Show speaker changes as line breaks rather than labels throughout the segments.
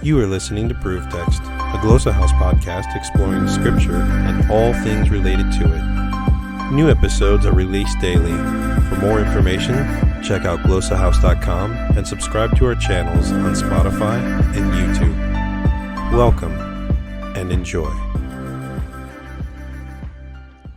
You are listening to Proof Text, a Glossa House podcast exploring Scripture and all things related to it. New episodes are released daily. For more information, check out glossahouse.com and subscribe to our channels on Spotify and YouTube. Welcome and enjoy.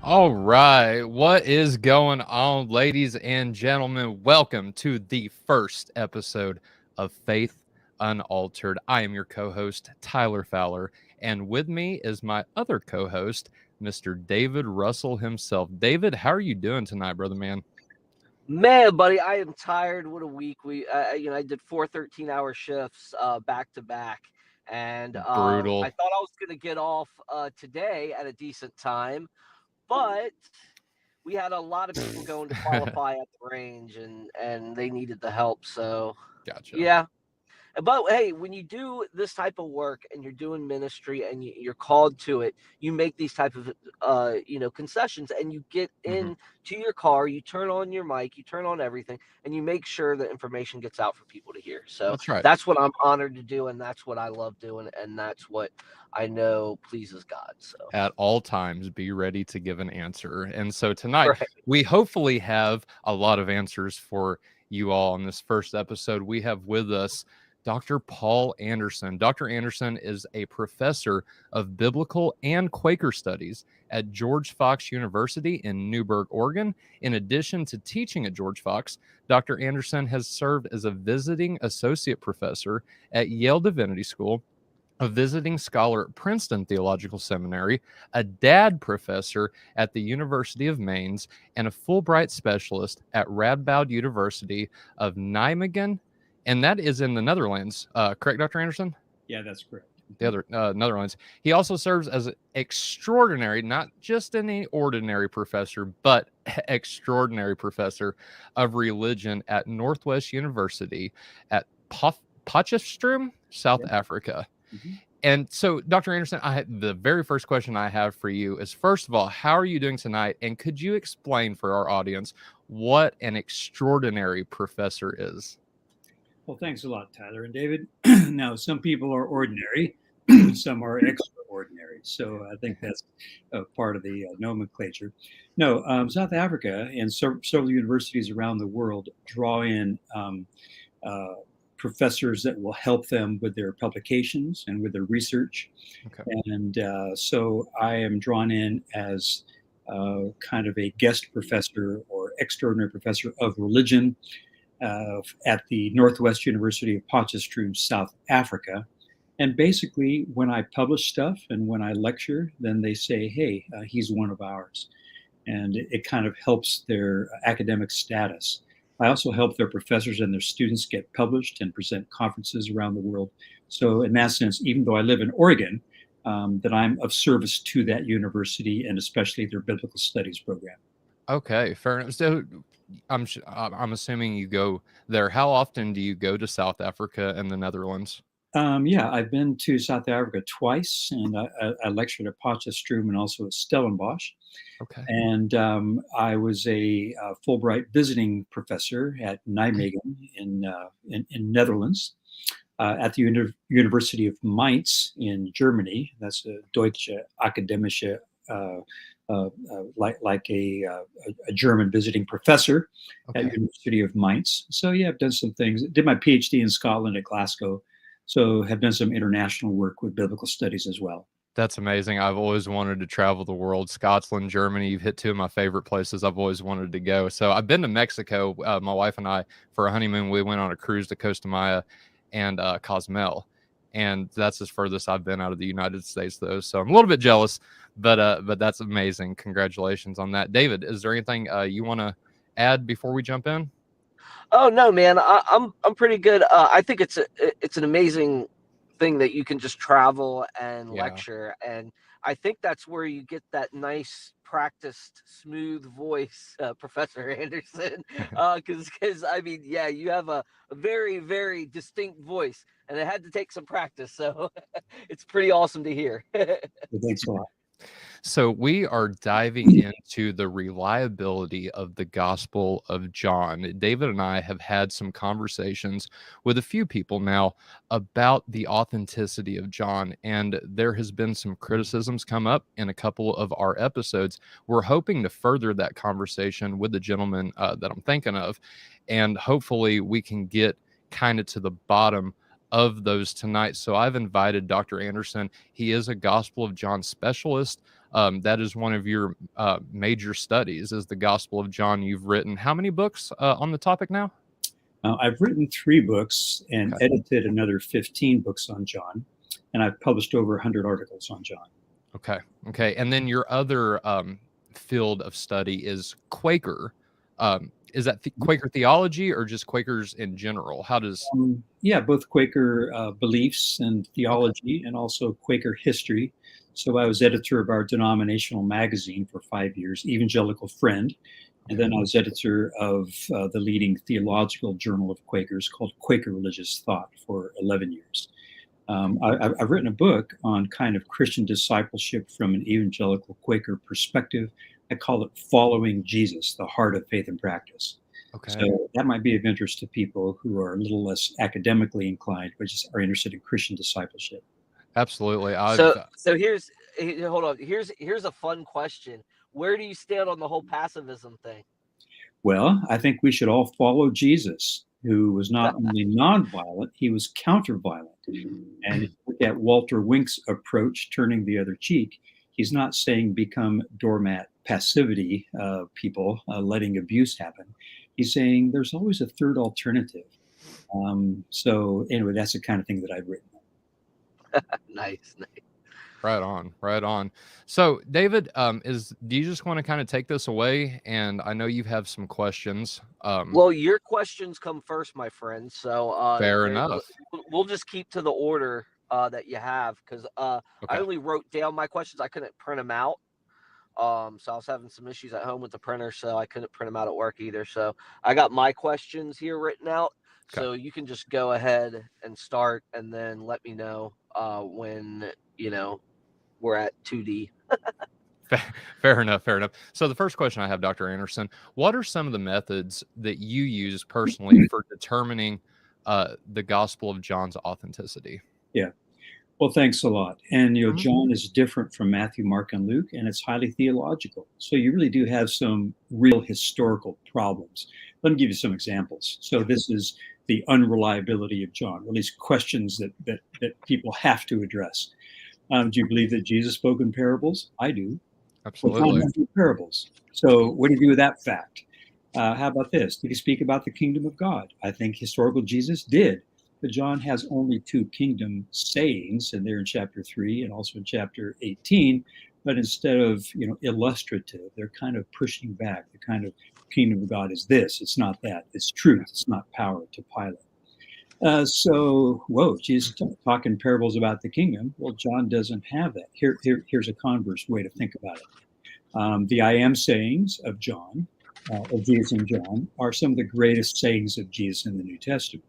All right, what is going on, ladies and gentlemen? Welcome to the first episode of Faith Unaltered. I am your co-host, Tyler Fowler, and with me is my other co-host, Mr. David Russell himself. David, how are you doing tonight, brother man?
Man, buddy, I am tired. What a week. I did 4 13-hour shifts back to back, and
Brutal.
I thought I was going to get off today at a decent time, but we had a lot of people going to qualify at the range, and they needed the help. So,
Gotcha.
yeah. But hey, when you do this type of work and you're doing ministry and you're called to it, you make these type of concessions, and you get into your car, you turn on your mic, you turn on everything, and you make sure that information gets out for people to hear. So
That's right.
That's what I'm honored to do, and that's what I love doing, and that's what I know pleases God. So
at all times, be ready to give an answer. And so tonight,
right.
we hopefully have a lot of answers for you all on this first episode. We have with us Dr. Paul Anderson. Dr. Anderson is a professor of biblical and Quaker studies at George Fox University in Newberg, Oregon. In addition to teaching at George Fox, Dr. Anderson has served as a visiting associate professor at Yale Divinity School, a visiting scholar at Princeton Theological Seminary, a DAD professor at the University of Mainz, and a Fulbright specialist at Radboud University of Nijmegen. And that is in the Netherlands. Correct, Dr. Anderson?
Yeah, that's correct.
The other Netherlands. He also serves as an extraordinary, not just any ordinary professor, but extraordinary professor of religion at Northwest University at Potchefstroom, South Africa. Mm-hmm. And so, Dr. Anderson, the very first question I have for you is, first of all, how are you doing tonight? And could you explain for our audience what an extraordinary professor is?
Well, thanks a lot, Tyler and David. Now, some people are ordinary, some are extraordinary. So I think that's part of the nomenclature. No, South Africa and several universities around the world draw in professors that will help them with their publications and with their research. Okay. And so I am drawn in as kind of a guest professor or extraordinary professor of religion at the Northwest University of Potchefstroom, South Africa. And basically, when I publish stuff and when I lecture, then they say, hey, he's one of ours. And it kind of helps their academic status. I also help their professors and their students get published and present conferences around the world. So in that sense, even though I live in Oregon, that I'm of service to that university and especially their biblical studies program.
Okay, fair enough. So I'm assuming you go there. How often do you go to South Africa and the Netherlands?
Yeah, I've been to South Africa twice, and I lectured at Potchefstroom and also at Stellenbosch.
Okay.
And I was a Fulbright visiting professor at Nijmegen in Netherlands, at the University of Mainz in Germany. That's a Deutsche Akademische, like a German visiting professor at University of Mainz. So yeah, I've done some things. Did my PhD in Scotland at Glasgow. So have done some international work with biblical studies as well.
That's amazing. I've always wanted to travel the world. Scotland, Germany, you've hit two of my favorite places I've always wanted to go. So I've been to Mexico. My wife and I, for a honeymoon, we went on a cruise to Costa Maya and Cozumel. And that's as furthest I've been out of the United States, though. So I'm a little bit jealous, but that's amazing. Congratulations on that. David, is there anything you want to add before we jump in?
Oh no, man, I'm pretty good. I think it's an amazing thing that you can just travel and lecture, and I think that's where you get that nice, practiced, smooth voice, Professor Anderson. Because I mean, yeah, you have a very, very distinct voice, and it had to take some practice. So it's pretty awesome to hear.
Thanks a lot.
So we are diving into the reliability of the Gospel of John. David and I have had some conversations with a few people now about the authenticity of John, and there has been some criticisms come up in a couple of our episodes. We're hoping to further that conversation with the gentleman that I'm thinking of, and hopefully we can get kind of to the bottom of those tonight. So I've invited Dr. Anderson. He is a Gospel of John specialist. That is one of your major studies, is the Gospel of John. You've written how many books on the topic now?
I've written 3 books and edited another 15 books on John, and I've published over 100 articles on John.
Okay. And then your other field of study is Quaker. Is that Quaker theology or just Quakers in general? How does...
both Quaker beliefs and theology, and also Quaker history. So I was editor of our denominational magazine for 5 years, Evangelical Friend. And then I was editor of the leading theological journal of Quakers called Quaker Religious Thought for 11 years. I've written a book on kind of Christian discipleship from an evangelical Quaker perspective. I call it Following Jesus, the Heart of Faith and Practice. So that might be of interest to people who are a little less academically inclined, but just are interested in Christian discipleship.
Absolutely.
So hold on. Here's a fun question. Where do you stand on the whole pacifism thing?
Well, I think we should all follow Jesus, who was not only nonviolent, he was counter-violent. And if you look at Walter Wink's approach, turning the other cheek, he's not saying become doormat passivity, people letting abuse happen. He's saying there's always a third alternative. So anyway, that's the kind of thing that I've written.
Nice.
Right on. So David, do you just want to kind of take this away? And I know you have some questions.
Well, your questions come first, my friend. So
fair enough.
We'll just keep to the order that you have, because I only wrote down my questions. I couldn't print them out. So I was having some issues at home with the printer, so I couldn't print them out at work either. So I got my questions here written out. So you can just go ahead and start, and then let me know when we're at 2D.
Fair enough. So the first question I have, Dr. Anderson, what are some of the methods that you use personally for determining the Gospel of John's authenticity?
Yeah. Well, thanks a lot. And, John is different from Matthew, Mark, and Luke, and it's highly theological. So you really do have some real historical problems. Let me give you some examples. So this is the unreliability of John, or at least questions that people have to address. Do you believe that Jesus spoke in parables? I do.
Absolutely.
Well, parables. So what do you do with that fact? How about this? Did he speak about the kingdom of God? I think historical Jesus did. But John has only 2 kingdom sayings, and they're in chapter 3 and also in chapter 18. But instead of illustrative, they're kind of pushing back. The kind of kingdom of God is this. It's not that. It's truth. It's not power to Pilate. Jesus talking parables about the kingdom. Well, John doesn't have that. Here's a converse way to think about it. The I am sayings of John, of Jesus and John, are some of the greatest sayings of Jesus in the New Testament.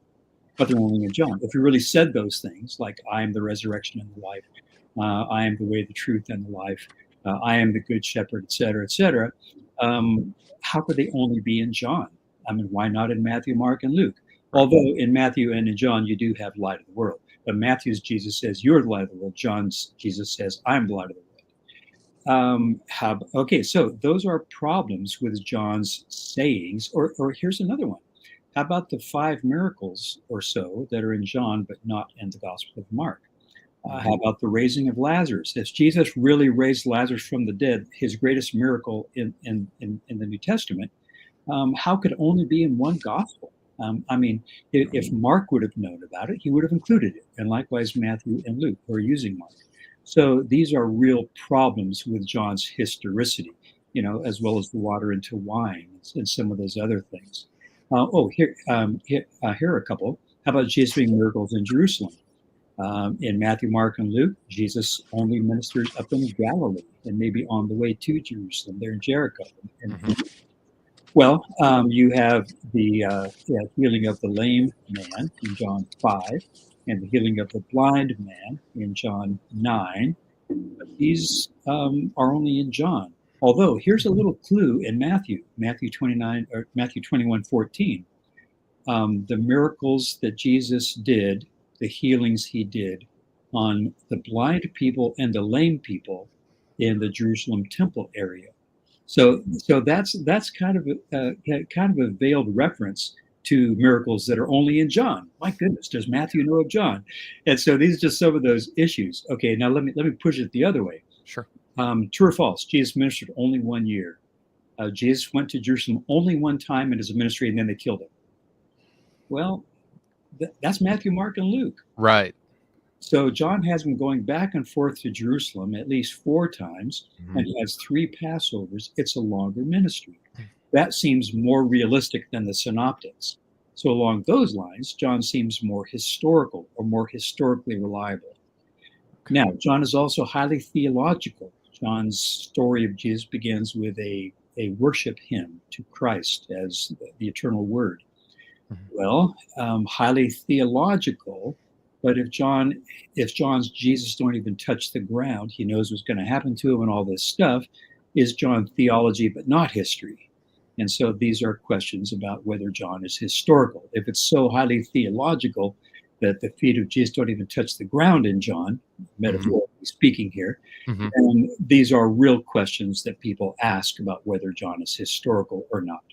But they're only in John. If he really said those things, like I am the resurrection and the life, I am the way, the truth, and the life, I am the good shepherd, et cetera, how could they only be in John? I mean, why not in Matthew, Mark, and Luke? Although in Matthew and in John, you do have light of the world. But Matthew's Jesus says, you're the light of the world. John's Jesus says, I'm the light of the world. So those are problems with John's sayings. Or here's another one. How about the 5 miracles or so that are in John, but not in the Gospel of Mark? How about the raising of Lazarus? If Jesus really raised Lazarus from the dead, his greatest miracle in the New Testament, how could it only be in one gospel? If Mark would have known about it, he would have included it. And likewise, Matthew and Luke, who are using Mark. So these are real problems with John's historicity, as well as the water into wine and some of those other things. Here are a couple. How about Jesus doing miracles in Jerusalem? In Matthew, Mark, and Luke, Jesus only ministers up in Galilee and maybe on the way to Jerusalem. They're in Jericho. You have the healing of the lame man in John 5, and the healing of the blind man in John 9, But these are only in John. Although here's a little clue in Matthew 29 or Matthew 21:14. The miracles that Jesus did, the healings he did on the blind people and the lame people in the Jerusalem temple area. So that's kind of a veiled reference to miracles that are only in John. My goodness, does Matthew know of John? And so these are just some of those issues. Okay, now let me push it the other way.
Sure.
True or false? Jesus ministered only 1 year. Jesus went to Jerusalem only one time in his ministry, and then they killed him. Well, that's Matthew, Mark, and Luke.
Right.
So John has been going back and forth to Jerusalem at least 4 times, and he has 3 Passovers. It's a longer ministry. That seems more realistic than the synoptics. So along those lines, John seems more historical or more historically reliable. Now, John is also highly theological. John's story of Jesus begins with a worship hymn to Christ as the eternal word. Well, highly theological, but if John's Jesus don't even touch the ground, he knows what's going to happen to him and all this stuff, is John theology but not history? And so these are questions about whether John is historical. If it's so highly theological that the feet of Jesus don't even touch the ground in John, metaphorically speaking here, and these are real questions that people ask about whether John is historical or not.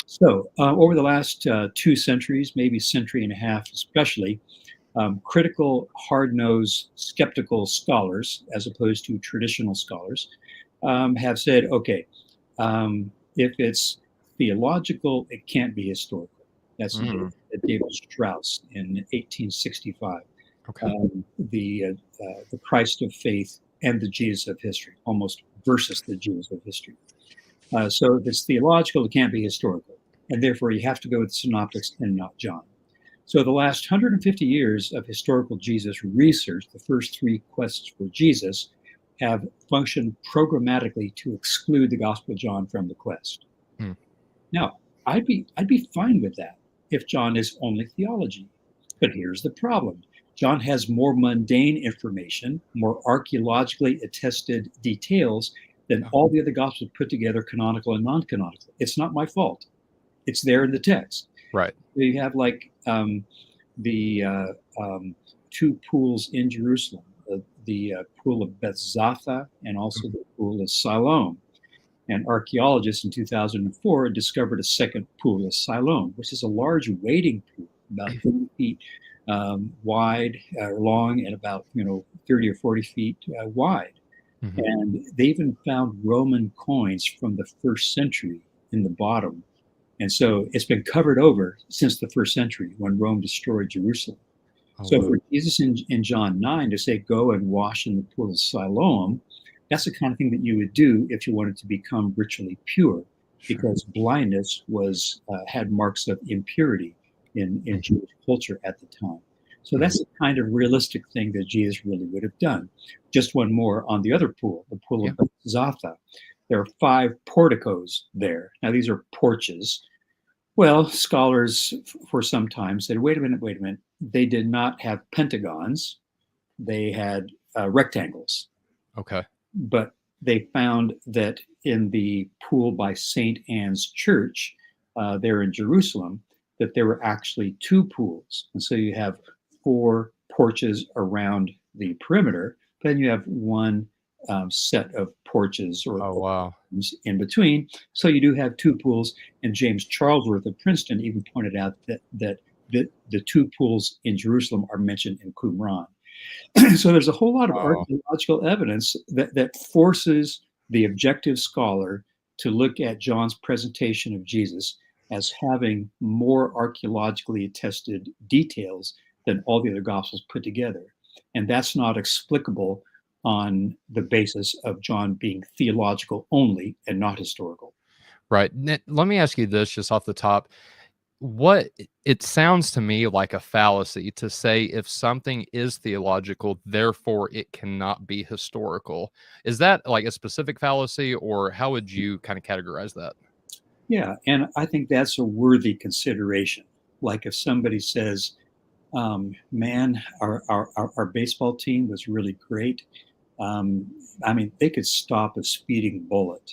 So over the last 2 centuries, maybe century and a half especially, critical, hard-nosed, skeptical scholars, as opposed to traditional scholars, have said, okay, if it's theological, it can't be historical. That's David Strauss in 1865.
Okay.
The Christ of faith and the Jesus of history, almost versus the Jesus of history. So if it's theological, it can't be historical. And therefore, you have to go with synoptics and not John. So the last 150 years of historical Jesus research, the first 3 quests for Jesus, have functioned programmatically to exclude the Gospel of John from the quest. Now, I'd be fine with that if John is only theology. But here's the problem. John has more mundane information, more archaeologically attested details than all the other Gospels put together, canonical and non-canonical. It's not my fault. It's there in the text.
Right.
You have like the 2 pools in Jerusalem, the pool of Bethzatha and also the pool of Siloam. And archaeologists in 2004 discovered a second pool of Siloam, which is a large wading pool, about 30 feet wide, long, and about 30 or 40 feet wide. And they even found Roman coins from the 1st century in the bottom. And so it's been covered over since the 1st century when Rome destroyed Jerusalem. So for Jesus in John 9 to say, go and wash in the pool of Siloam, that's the kind of thing that you would do if you wanted to become ritually pure, because blindness had marks of impurity in Jewish culture at the time. So that's the kind of realistic thing that Jesus really would have done. Just one more on the other pool, the pool of Bethzatha. There are 5 porticos there. Now, these are porches. Well, scholars for some time said, wait a minute. They did not have pentagons. They had rectangles.
Okay.
But they found that in the pool by St. Anne's Church there in Jerusalem, that there were actually 2 pools. And so you have 4 porches around the perimeter, but then you have 1 set of porches or in between. So you do have 2 pools. And James Charlesworth of Princeton even pointed out that the 2 pools in Jerusalem are mentioned in Qumran. So there's a whole lot of archaeological evidence that forces the objective scholar to look at John's presentation of Jesus as having more archaeologically attested details than all the other Gospels put together. And that's not explicable on the basis of John being theological only and not historical.
Right. Let me ask you this just off the top. It sounds to me like a fallacy to say if something is theological, therefore it cannot be historical. Is that like a specific fallacy, or how would you kind of categorize that?
Yeah, and I think that's a worthy consideration. Like if somebody says, man, our baseball team was really great, I mean, they could stop a speeding bullet.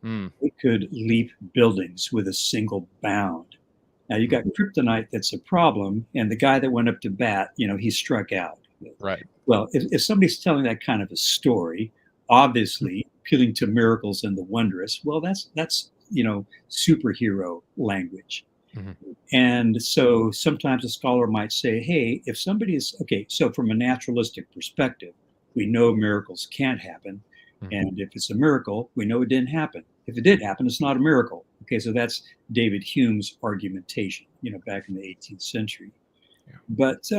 Mm.
They could leap buildings with a single bound. Now you got kryptonite that's a problem, and the guy that went up to bat, he struck out.
Right.
Well, if somebody's telling that kind of a story, obviously appealing to miracles and the wondrous, well, that's superhero language.
Mm-hmm.
And so sometimes a scholar might say, hey, if somebody is okay, so from a naturalistic perspective, we know miracles can't happen.
Mm-hmm.
And if it's a miracle, we know it didn't happen. If it did happen, it's not a miracle. Okay, so that's David Hume's argumentation, back in the 18th century.
Yeah.
But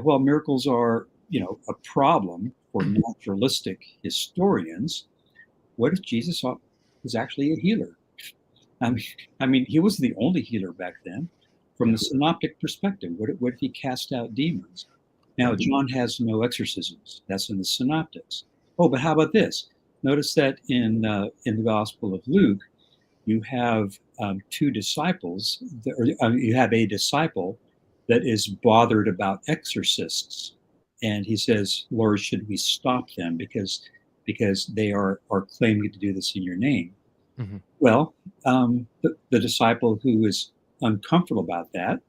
well, miracles are, a problem for naturalistic historians. What if Jesus was actually a healer? I mean, he was the only healer back then. From the synoptic perspective, what if he cast out demons? Now, John has no exorcisms. That's in the synoptics. Oh, but how about this? Notice that in the Gospel of Luke, you have two disciples, you have a disciple that is bothered about exorcists. And he says, Lord, should we stop them because they are claiming to do this in your name?
Mm-hmm.
Well, the disciple who is uncomfortable about that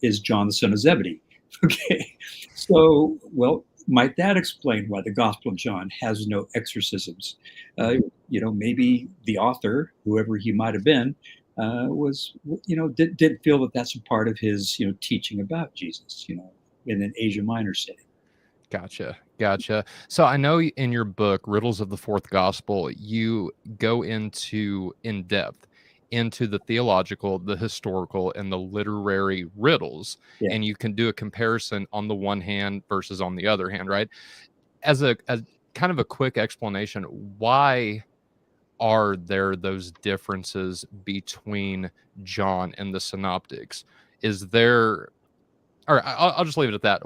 is John, the son of Zebedee. Okay, so, well, might that explain why the Gospel of John has no exorcisms? Maybe the author, whoever he might have been, didn't feel that that's a part of his, teaching about Jesus, in an Asia Minor setting.
Gotcha. So I know in your book, Riddles of the Fourth Gospel, you go in depth into the theological, the historical, and the literary riddles.
Yeah.
And you can do a comparison on the one hand versus on the other hand, right? As kind of a quick explanation, why are there those differences between John and the synoptics? Is there, or I'll just leave it at that.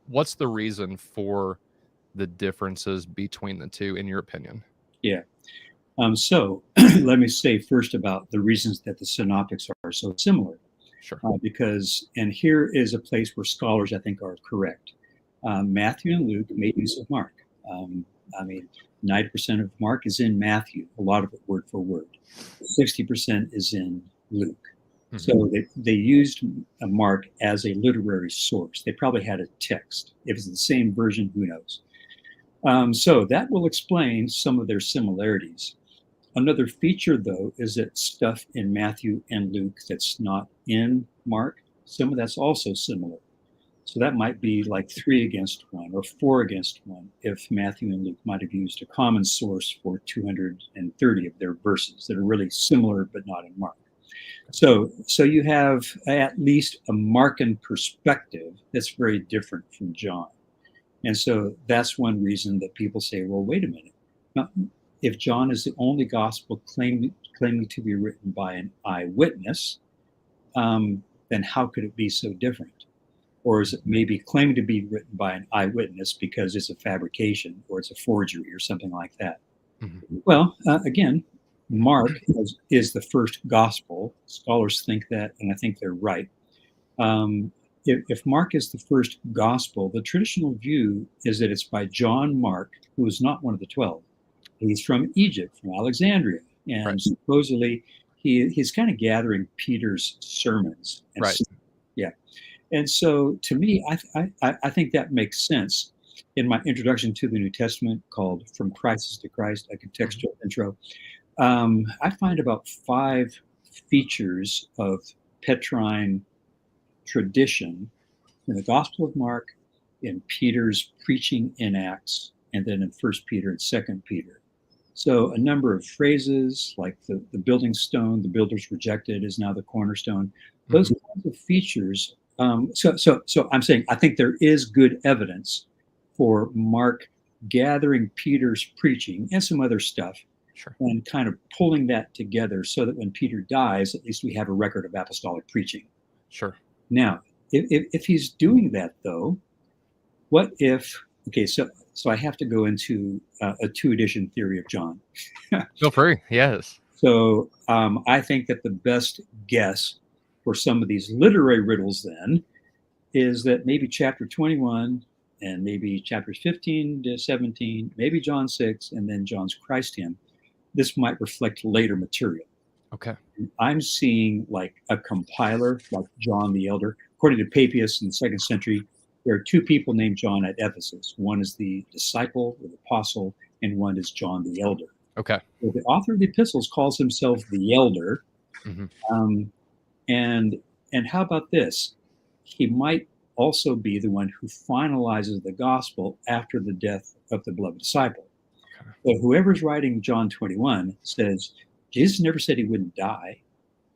What's the reason for the differences between the two, in your opinion?
Yeah. So let me say first about the reasons that the synoptics are so similar.
Sure.
And here is a place where scholars, I think, are correct. Matthew and Luke made use of Mark. 90% of Mark is in Matthew, a lot of it word for word. 60% is in Luke. Mm-hmm. So they used Mark as a literary source. They probably had a text. If it's the same version, who knows? So that will explain some of their similarities. Another feature, though, is that stuff in Matthew and Luke that's not in Mark, some of that's also similar. So that might be like 3 against 1 or 4 against 1 if Matthew and Luke might have used a common source for 230 of their verses that are really similar but not in Mark. So you have at least a Markan perspective that's very different from John. And so that's one reason that people say, well, wait a minute. Now, if John is the only gospel claiming to be written by an eyewitness, then how could it be so different? Or is it maybe claiming to be written by an eyewitness because it's a fabrication or it's a forgery or something like that? Mm-hmm. Well, again, Mark is the first gospel. Scholars think that, and I think they're right. If Mark is the first gospel, the traditional view is that it's by John Mark, who is not one of the 12. He's from Egypt, from Alexandria, and right. Supposedly he's kind of gathering Peter's sermons. And
right.
Yeah. And so to me, I think that makes sense. In my introduction to the New Testament called From Crisis to Christ, a contextual intro, I find about 5 features of Petrine tradition in the Gospel of Mark, in Peter's preaching in Acts, and then in 1 Peter and 2 Peter. So a number of phrases like the building stone, the builders rejected is now the cornerstone. Those kinds of features. So I'm saying I think there is good evidence for Mark gathering Peter's preaching and some other stuff.
Sure.
And kind of pulling that together so that when Peter dies, at least we have a record of apostolic preaching.
Sure.
Now, if he's doing that, though, what if, okay, so I have to go into a 2-edition theory of John.
Feel free, yes.
So I think that the best guess for some of these literary riddles then is that maybe chapter 21 and maybe chapters 15 to 17, maybe John 6, and then John's Christ hymn. This might reflect later material.
Okay.
I'm seeing like a compiler, like John the Elder. According to Papias in the 2nd century, there are 2 people named John at Ephesus. One is the disciple or the apostle, and one is John the Elder.
Okay.
So the author of the epistles calls himself the Elder.
Mm-hmm.
And how about this? He might also be the one who finalizes the gospel after the death of the beloved disciple.
Okay.
So whoever's writing John 21 says, Jesus never said he wouldn't die.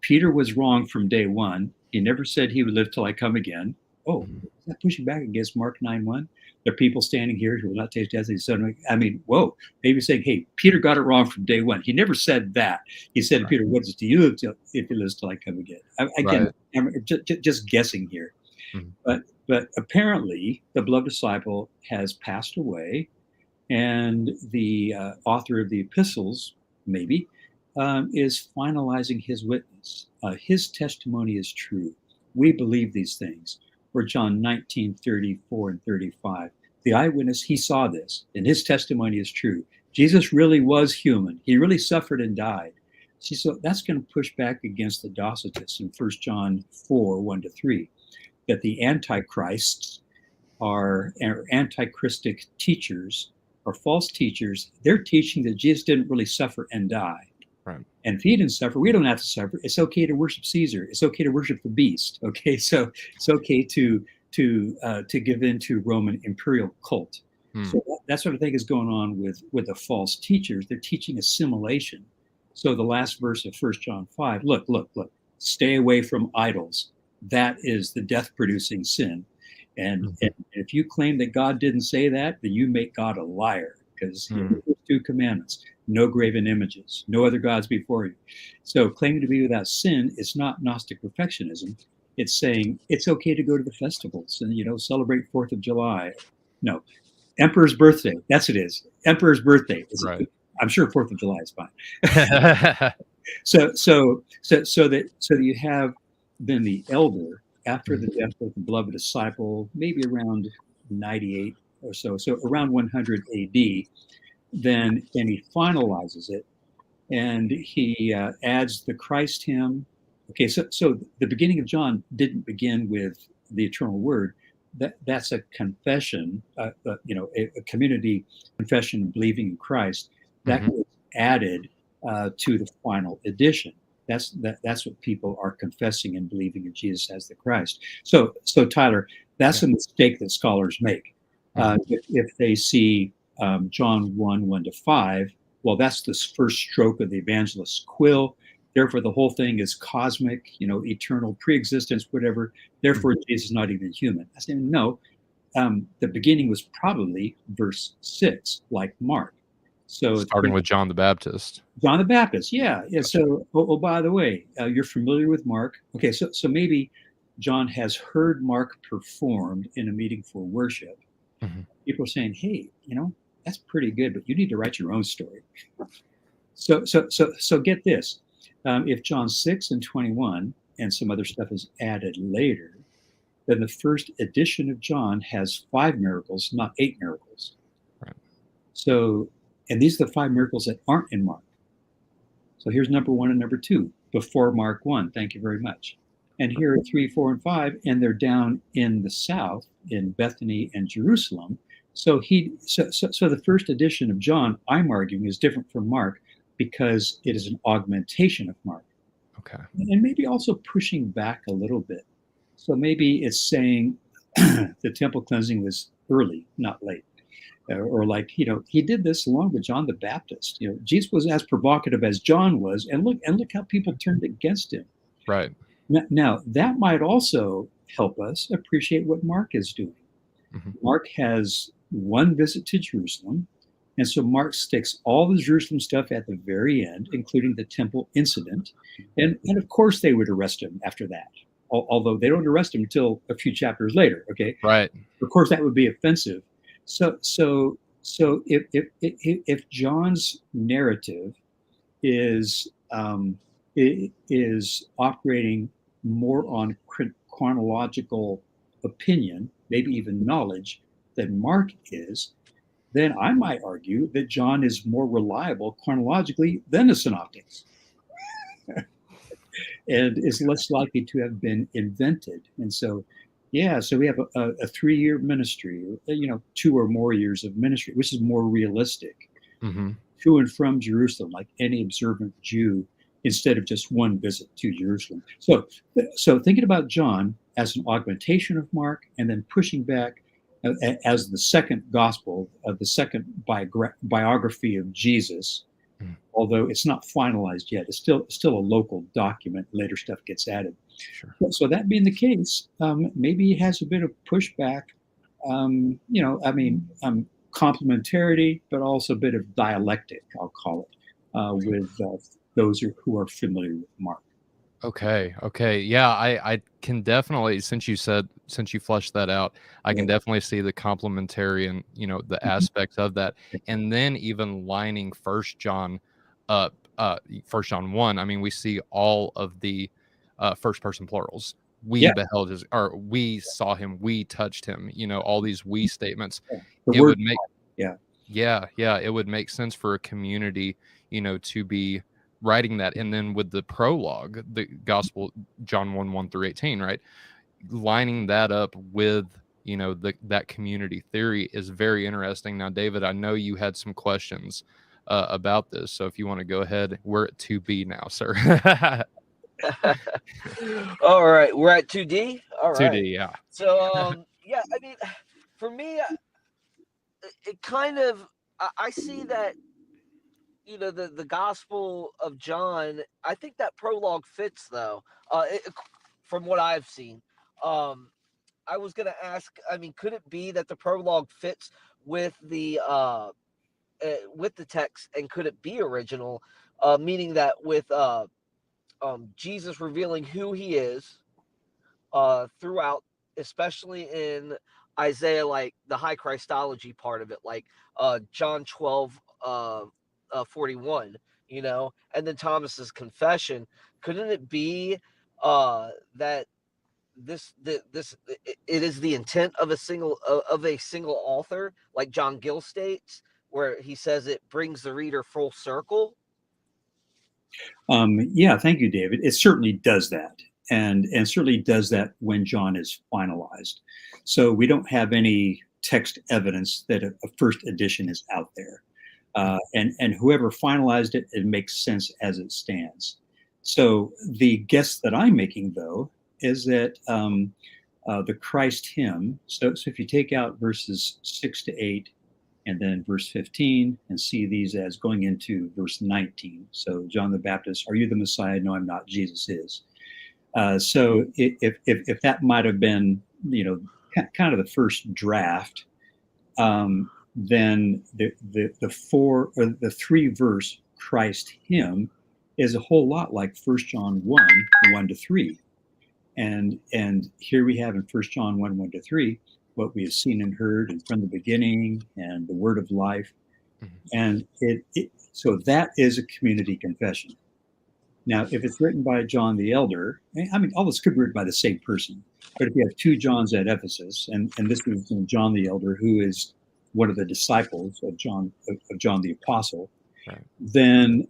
Peter was wrong from day one. He never said he would live till I come again. Oh, is that pushing back against Mark 9:1? There are people standing here who will not taste death. I mean, whoa, maybe saying, hey, Peter got it wrong from day one. He never said that. He said to Peter, what is it to you if he lives till I come again? Again, I'm just guessing here.
Mm-hmm.
But apparently the beloved disciple has passed away, and the author of the epistles, maybe, is finalizing his witness. His testimony is true. We believe these things. Or John 19:34 and 35. The eyewitness, he saw this, and his testimony is true. Jesus really was human. He really suffered and died. See, so that's going to push back against the Docetists in 1 John 4:1-3, that the antichrists are antichristic teachers or false teachers. They're teaching that Jesus didn't really suffer and die.
Right.
And if he didn't suffer, we don't have to suffer. It's okay to worship Caesar. It's okay to worship the beast. Okay, so it's okay to give in to Roman imperial cult. So that sort of thing is going on with the false teachers. They're teaching assimilation. So the last verse of 1 John 5, look, stay away from idols. That is the death-producing sin. And if you claim that God didn't say that, then you make God a liar, because the 2 commandments: no graven images, no other gods before you. So claiming to be without sin is not Gnostic perfectionism. It's saying it's okay to go to the festivals and celebrate 4th of July. No, Emperor's birthday. That's what it is. Emperor's birthday.
Right.
I'm sure 4th of July is fine. so that you have then the elder after the death of the beloved disciple, maybe around 98 or so around 100 AD. Then he finalizes it, and he adds the Christ hymn. Okay, so the beginning of John didn't begin with the eternal word. That's a confession, a community confession of believing in Christ that was added to the final edition. That's what people are confessing and believing in Jesus as the Christ. So Tyler, that's a mistake that scholars make. If they see John 1:1-5, well, that's the first stroke of the evangelist's quill. Therefore, the whole thing is cosmic, eternal, pre-existence, whatever. Therefore, Jesus is not even human. I say, no, the beginning was probably verse 6, like Mark. So
starting with John the Baptist.
John the Baptist, yeah. So, by the way, you're familiar with Mark. Okay, so maybe John has heard Mark performed in a meeting for worship. People are saying, hey, that's pretty good, but you need to write your own story. So get this. If John 6:21 and some other stuff is added later, then the first edition of John has 5 miracles, not 8 miracles.
Right.
So, and these are the 5 miracles that aren't in Mark. So here's number 1 and number 2 before Mark 1. Thank you very much. And here are 3, 4, and 5, and they're down in the south in Bethany and Jerusalem. So the first edition of John, I'm arguing, is different from Mark because it is an augmentation of Mark.
Okay.
And maybe also pushing back a little bit. So maybe it's saying the temple cleansing was early, not late. Or like, he did this along with John the Baptist. Jesus was as provocative as John was, and look how people turned against him.
Right.
Now that might also help us appreciate what Mark is doing. Mark has one visit to Jerusalem, and so Mark sticks all the Jerusalem stuff at the very end, including the temple incident, and of course they would arrest him after that. Although they don't arrest him until a few chapters later. Okay. Right. Of course, that would be offensive. So if John's narrative is operating more on chronological opinion, maybe even knowledge, than Mark is, then I might argue that John is more reliable chronologically than the synoptics and is less likely to have been invented. And so, yeah, so we have a 3-year ministry, 2 or more years of ministry, which is more realistic, to and from Jerusalem, like any observant Jew, instead of just one visit to Jerusalem. So thinking about John as an augmentation of Mark, and then pushing back as the second gospel, the second biography of Jesus, although it's not finalized yet. It's still a local document. Later stuff gets added.
Sure.
So that being the case, maybe he has a bit of pushback. Complementarity, but also a bit of dialectic, I'll call it, with those who are familiar with Mark.
Okay. Yeah, I can definitely, since you fleshed that out, I can definitely see the complementary and, the aspects of that. And then even lining First John up, 1 John 1, I mean, we see all of the first person plurals. We beheld his, or we saw him, we touched him, all these we statements. It would make, it would make sense for a community, to be writing that. And then with the prologue, the gospel, John 1 through 18, right, lining that up with that community theory is very interesting. Now, David, I know you had some questions about this, so if you want to go ahead, we're at 2B now, sir.
All right, we're at 2D. All right,
2D, yeah.
So I mean, for me, it kind of, I see that, the Gospel of John, I think that prologue fits, though, from what I've seen. I was going to ask, I mean, could it be that the prologue fits with the text, and could it be original, meaning that with Jesus revealing who he is throughout, especially in Isaiah, like the high Christology part of it, like John 12, 41, and then Thomas's confession. Couldn't it be that it is the intent of a single author, like John Gill states, where he says it brings the reader full circle?
Thank you, David. It certainly does that, and certainly does that when John is finalized. So we don't have any text evidence that a first edition is out there. And whoever finalized it, it makes sense as it stands. So the guess that I'm making, though, is that the Christ hymn, so if you take out verses 6 to 8 and then verse 15 and see these as going into verse 19. So John the Baptist, are you the Messiah? No, I'm not. Jesus is. So if that might have been, kind of the first draft, then the 3 verse Christ hymn is a whole lot like 1 John 1 to 3. And here we have in 1 John 1 to 3, what we have seen and heard, and from the beginning, and the word of life. And so that is a community confession. Now, if it's written by John the Elder, I mean, all this could be written by the same person. But if you have 2 Johns at Ephesus, and this is John the Elder, who is one of the disciples of John the Apostle, right, then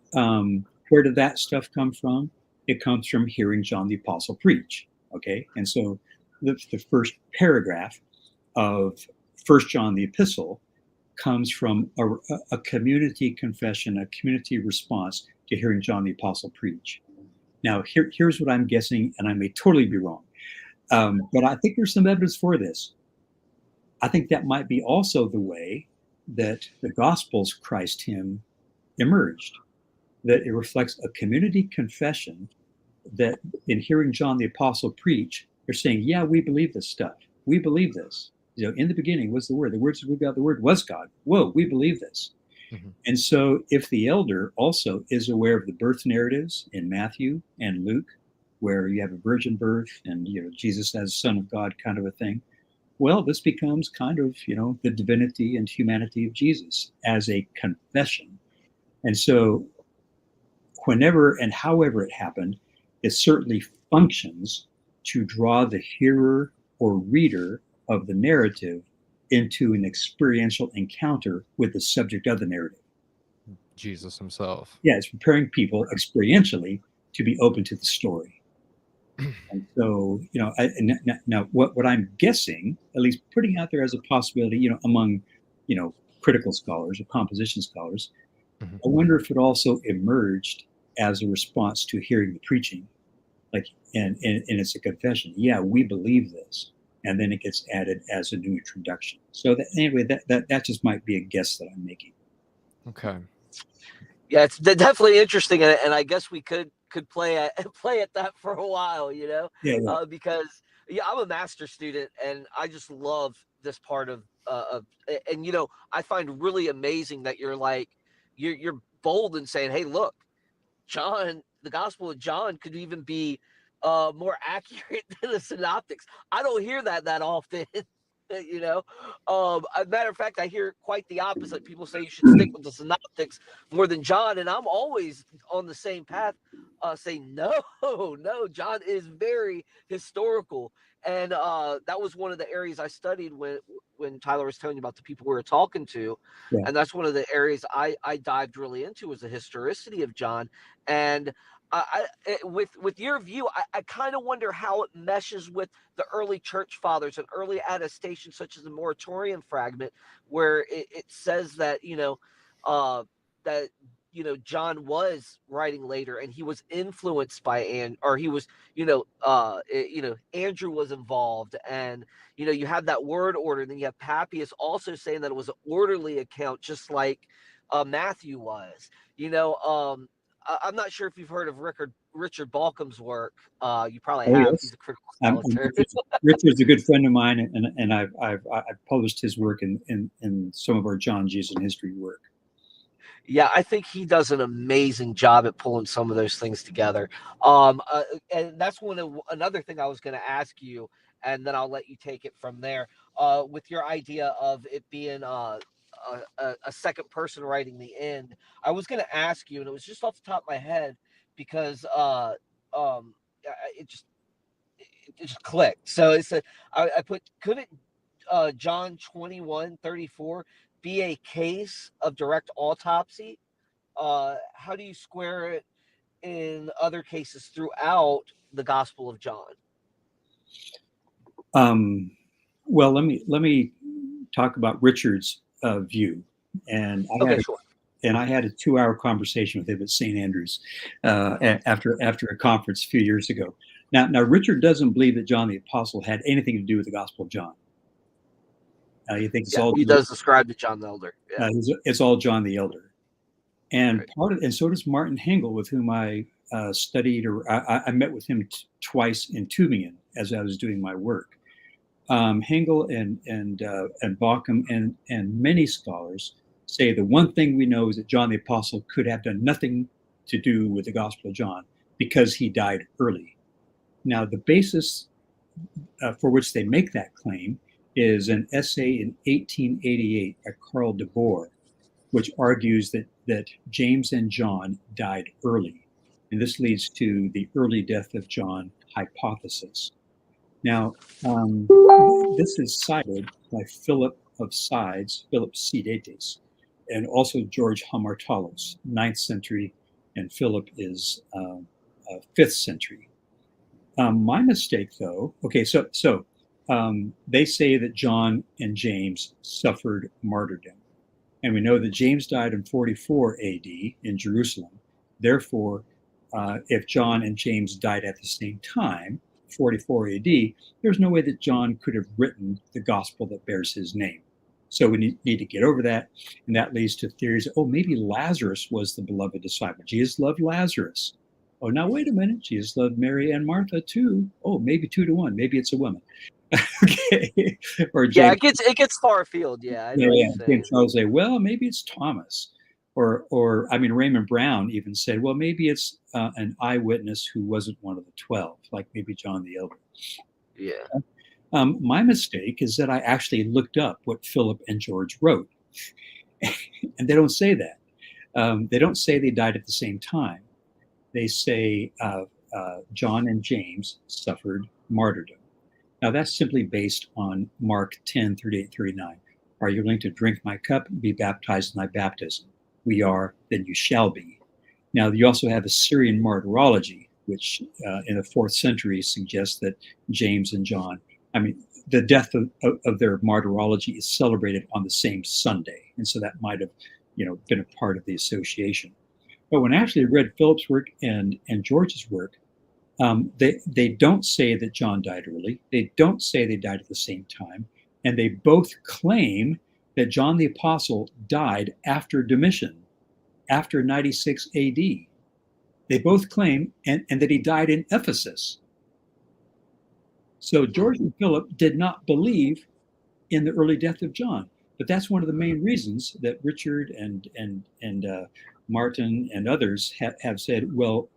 where did that stuff come from? It comes from hearing John the Apostle preach. Okay, and so the first paragraph of 1 John the Epistle comes from a community confession, a community response to hearing John the Apostle preach. Now, here's what I'm guessing, and I may totally be wrong, but I think there's some evidence for this. I think that might be also the way that the Gospels Christ hymn emerged, that it reflects a community confession that in hearing John the Apostle preach, they're saying, yeah, we believe this stuff. We believe this. In the beginning was the Word. The Word with God. The Word was God. Whoa, we believe this. And so if the elder also is aware of the birth narratives in Matthew and Luke, where you have a virgin birth and Jesus as Son of God kind of a thing, well, this becomes kind of the divinity and humanity of Jesus as a confession. And so whenever and however it happened, it certainly functions to draw the hearer or reader of the narrative into an experiential encounter with the subject of the narrative.
Jesus himself.
Yeah, it's preparing people experientially to be open to the story. And so, now what I'm guessing, at least putting out there as a possibility, among, critical scholars or composition scholars,
Mhm.
I wonder if it also emerged as a response to hearing the preaching, and it's a confession. Yeah, we believe this, and then it gets added as a new introduction. So anyway, that just might be a guess that I'm making.
Okay.
Yeah, it's definitely interesting, and I guess we could play at that for a while,
Yeah.
because I'm a master student, and I just love this part of and I find really amazing that you're bold in saying, hey, look, John, the Gospel of John could even be more accurate than the Synoptics. I don't hear that often. As a matter of fact, I hear quite the opposite. People say you should stick with the Synoptics more than John, and I'm always on the same path, saying no, John is very historical, and that was one of the areas I studied when Tyler was telling you about the people we were talking to,
Yeah.
and that's one of the areas I dived really into, was the historicity of John, and with your view, I kind of wonder how it meshes with the early church fathers and early attestations, such as the Moratorium fragment, where it says that that John was writing later, and he was influenced by he was Andrew was involved, and you have that word order, and then you have Papias also saying that it was an orderly account, just like Matthew was. I'm not sure if you've heard of Richard Balcom's work. You probably
Oh
have.
yes,
He's a critical scholar.
Richard's a good friend of mine, and I've published his work in some of our John Jesuit history work.
Yeah, I think he does an amazing job at pulling some of those things together. And that's another thing I was going to ask you, and then I'll let you take it from there. With your idea of it being a second person writing the end, I was going to ask you, and it was just off the top of my head because it just clicked. So it said I put, could it John 21:34 be a case of direct autopsy? How do you square it in other cases throughout the Gospel of John?
Well, let me talk about Richard's view, and I had a 2-hour conversation with him at St. Andrews after a conference a few years ago. Now Richard doesn't believe that John the Apostle had anything to do with the Gospel of John. He thinks
he does describe to John the Elder. Yeah.
It's all John the Elder, and and so does Martin Hengel, with whom I studied, or I met with him twice in Tübingen as I was doing my work. Hengel and Bauckham and many scholars say the one thing we know is that John the Apostle could have done nothing to do with the Gospel of John because he died early. Now, the basis for which they make that claim is an essay in 1888 by Carl de Boer, which argues that James and John died early. And this leads to the early death of John hypothesis. Now, this is cited by Philip of Sides, Philip Sidetes, and also George Hamartalos, 9th century, and Philip is 5th century. My mistake, though, okay, so they say that John and James suffered martyrdom. And we know that James died in 44 AD in Jerusalem. Therefore, if John and James died at the same time, 44 AD, there's no way that John could have written the gospel that bears his name. So we need to get over that. And that leads to theories, maybe Lazarus was the beloved disciple. Jesus loved Lazarus. Oh, now wait a minute. Jesus loved Mary and Martha too. Oh, maybe 2-1. Maybe it's a woman. Okay. Or James,
it gets far afield. Yeah, I know what you're saying.
James Charles say, well, maybe it's Thomas. Or Raymond Brown even said, well, maybe it's an eyewitness who wasn't one of the 12, like maybe John the Elder.
Yeah.
My mistake is that I actually looked up what Philip and George wrote. And they don't say that. They don't say they died at the same time. They say John and James suffered martyrdom. Now, that's simply based on Mark 10:38-39. Are you willing to drink my cup and be baptized in my baptism? We are, then you shall be. Now, you also have Assyrian martyrology, which in the 4th century suggests that James and John, the death of their martyrology is celebrated on the same Sunday. And so that might have, been a part of the association. But when I actually read Philip's work and George's work, they don't say that John died early. They don't say they died at the same time. And they both claim that John the Apostle died after Domitian, after 96 AD. They both claim, and that he died in Ephesus. So George and Philip did not believe in the early death of John. But that's one of the main reasons that Richard and Martin and others have said, well,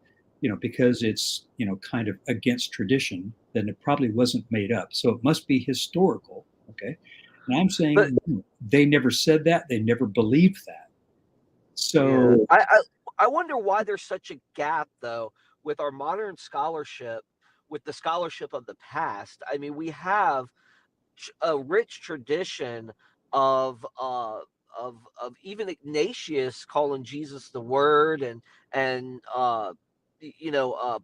because it's, kind of against tradition, then it probably wasn't made up. So it must be historical. Okay. And I'm saying they never said that. They never believed that. So
I wonder why there's such a gap, though, with our modern scholarship, with the scholarship of the past. I mean, we have a rich tradition of even Ignatius calling Jesus the Word, and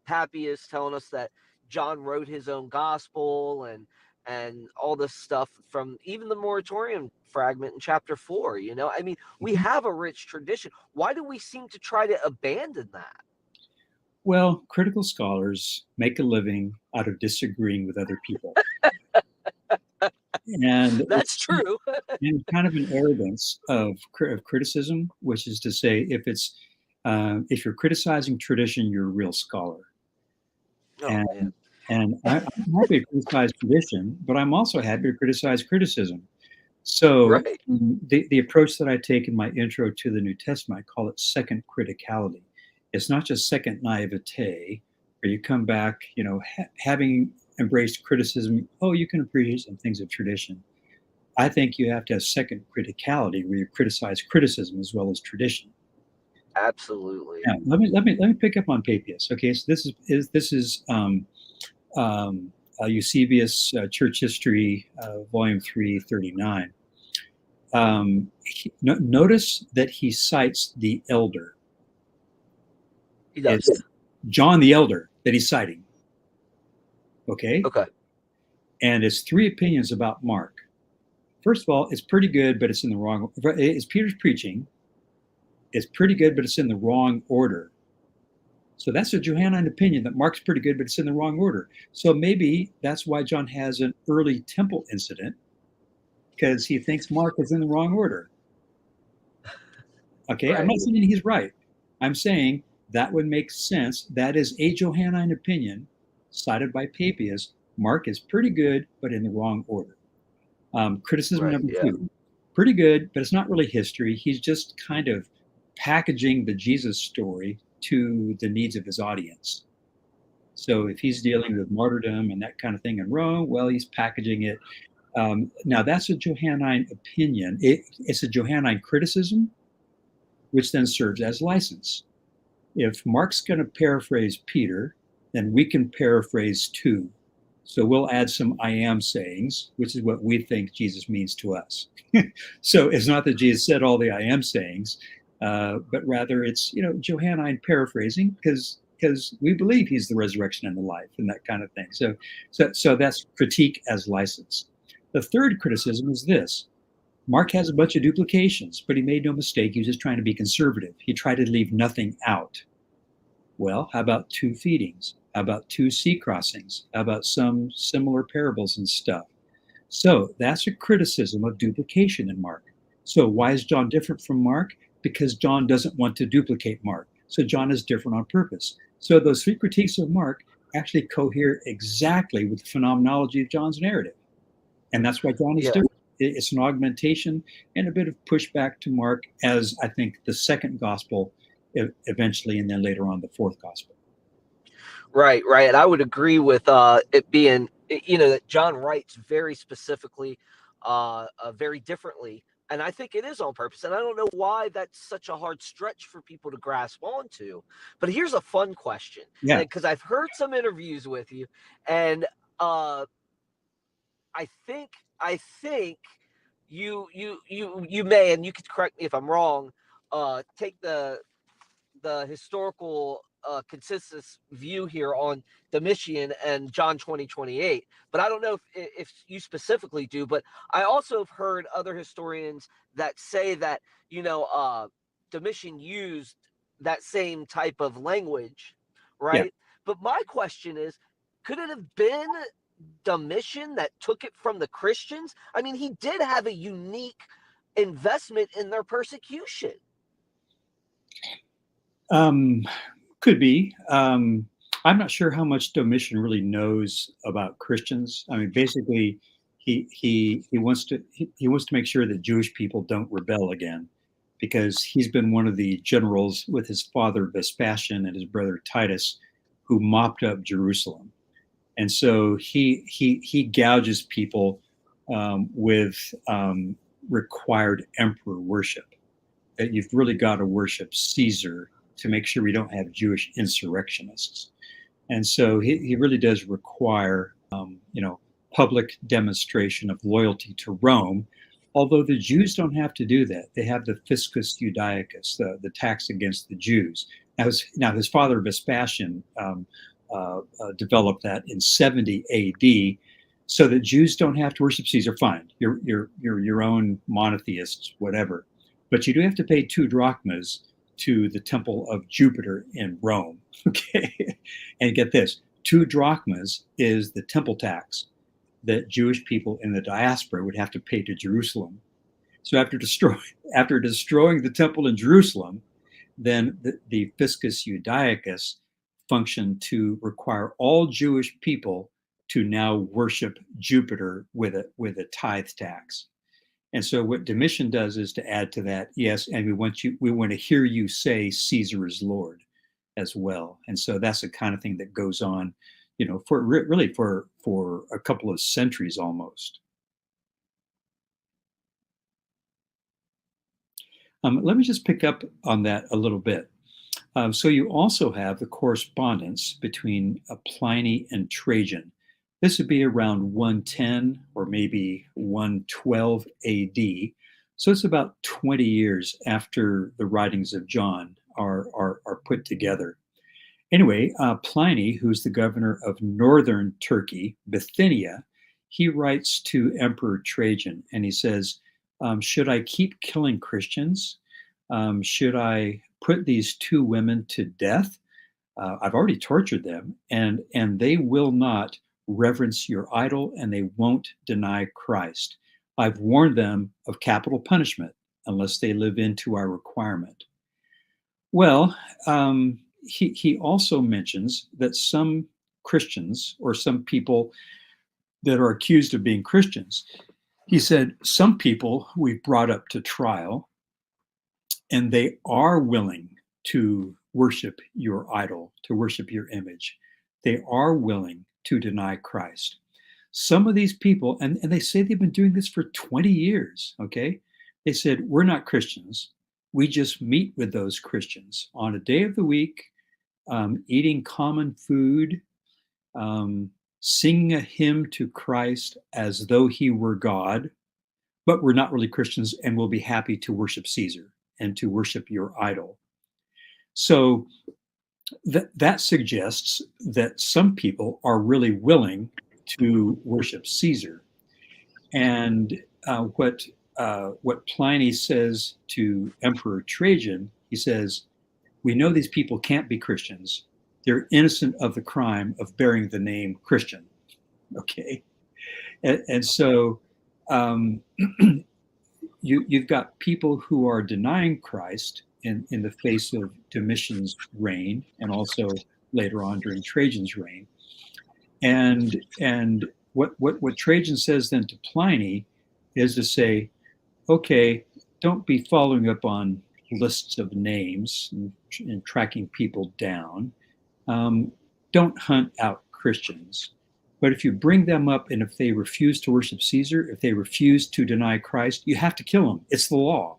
Papias telling us that John wrote his own gospel, and all this stuff from even the Moratorium fragment in chapter 4. We have a rich tradition. Why do we seem to try to abandon that?
Well, critical scholars make a living out of disagreeing with other people. And
that's true.
And kind of an arrogance of criticism, which is to say, if you're criticizing tradition, you're a real scholar. And I'm happy to criticize tradition, but I'm also happy to criticize criticism. So the approach that I take in my intro to the New Testament, I call it second criticality. It's not just second naivete, where you come back, having embraced criticism. Oh, you can appreciate some things of tradition. I think you have to have second criticality, where you criticize criticism as well as tradition.
Absolutely.
Now, let me pick up on Papias. Okay, so this is Eusebius Church History, Volume 3, 39. Notice that he cites the elder.
He does.
It's John the Elder that he's citing. Okay. And it's 3 opinions about Mark. First of all, it's pretty good, but it's in the wrong. It's Peter's preaching. It's pretty good, but it's in the wrong order. So that's a Johannine opinion, that Mark's pretty good, but it's in the wrong order. So maybe that's why John has an early temple incident, because he thinks Mark is in the wrong order. Okay, I'm not saying he's right. I'm saying that would make sense. That is a Johannine opinion cited by Papias. Mark is pretty good, but in the wrong order. Criticism number 2, pretty good, but it's not really history. He's just kind of packaging the Jesus story to the needs of his audience. So if he's dealing with martyrdom and that kind of thing in Rome, well, he's packaging it. Now that's a Johannine opinion. It's a Johannine criticism, which then serves as license. If Mark's going to paraphrase Peter, then we can paraphrase too. So we'll add some I am sayings, which is what we think Jesus means to us. So it's not that Jesus said all the I am sayings, but rather it's, Johannine paraphrasing, because we believe he's the resurrection and the life and that kind of thing. So that's critique as license. The third criticism is this. Mark has a bunch of duplications, but he made no mistake. He was just trying to be conservative. He tried to leave nothing out. Well, how about 2 feedings? How about 2 sea crossings? How about some similar parables and stuff? So that's a criticism of duplication in Mark. So why is John different from Mark? Because John doesn't want to duplicate Mark. So John is different on purpose. So those 3 critiques of Mark actually cohere exactly with the phenomenology of John's narrative. And that's why John is different. It's an augmentation and a bit of pushback to Mark as, I think, the second gospel eventually, and then later on the 4th gospel.
Right. And I would agree with it being, that John writes very specifically, very differently. And I think it is on purpose. And I don't know why that's such a hard stretch for people to grasp onto. But here's a fun question.
Yeah.
Because I've heard some interviews with you, and I think you may, and you could correct me if I'm wrong, take the historical consensus view here on Domitian and John 20:28. But I don't know if you specifically do. But I also have heard other historians that say that Domitian used that same type of language, right?
Yeah.
But my question is, could it have been Domitian that took it from the Christians? I mean, he did have a unique investment in their persecution.
Could be. I'm not sure how much Domitian really knows about Christians. I mean, basically, he wants to make sure that Jewish people don't rebel again, because he's been one of the generals with his father Vespasian and his brother Titus, who mopped up Jerusalem, and so he gouges people with required emperor worship. That you've really got to worship Caesar to make sure we don't have Jewish insurrectionists. And so he really does require, public demonstration of loyalty to Rome, although the Jews don't have to do that. They have the fiscus Judaicus, the tax against the Jews. Now his father Vespasian developed that in 70 AD, so that Jews don't have to worship Caesar. Fine, you're your own monotheists, whatever, but you do have to pay 2 drachmas to the temple of Jupiter in Rome. Okay, and get this: 2 drachmas is the temple tax that Jewish people in the diaspora would have to pay to Jerusalem. So after destroying the temple in Jerusalem, then the fiscus Judaicus functioned to require all Jewish people to now worship Jupiter with a tithe tax. And so what Domitian does is to add to that, yes, and we want to hear you say Caesar is Lord as well. And so that's the kind of thing that goes on, for a couple of centuries almost. Let me just pick up on that a little bit. So you also have the correspondence between Pliny and Trajan. This would be around 110 or maybe 112 AD. So it's about 20 years after the writings of John are put together. Anyway, Pliny, who's the governor of northern Turkey, Bithynia, he writes to Emperor Trajan, and he says, should I keep killing Christians? Should I put these 2 women to death? I've already tortured them, and they will not reverence your idol, and they won't deny Christ. I've warned them of capital punishment unless they live into our requirement. Well, he also mentions that some Christians, or some people that are accused of being Christians, he said, some people we've brought up to trial, and they are willing to worship your idol, to worship your image. They are willing to deny Christ. Some of these people, and they say they've been doing this for 20 years, okay? They said, we're not Christians. We just meet with those Christians on a day of the week, eating common food, singing a hymn to Christ as though he were God, but we're not really Christians, and we'll be happy to worship Caesar and to worship your idol. So that suggests that some people are really willing to worship Caesar. And what Pliny says to Emperor Trajan, he says, we know these people can't be Christians. They're innocent of the crime of bearing the name Christian. Okay. And so you've got people who are denying Christ in the face of Domitian's reign, and also later on during Trajan's reign. And what Trajan says then to Pliny is to say, okay, don't be following up on lists of names and tracking people down. Don't hunt out Christians. But if you bring them up, and if they refuse to worship Caesar, if they refuse to deny Christ, you have to kill them. It's the law.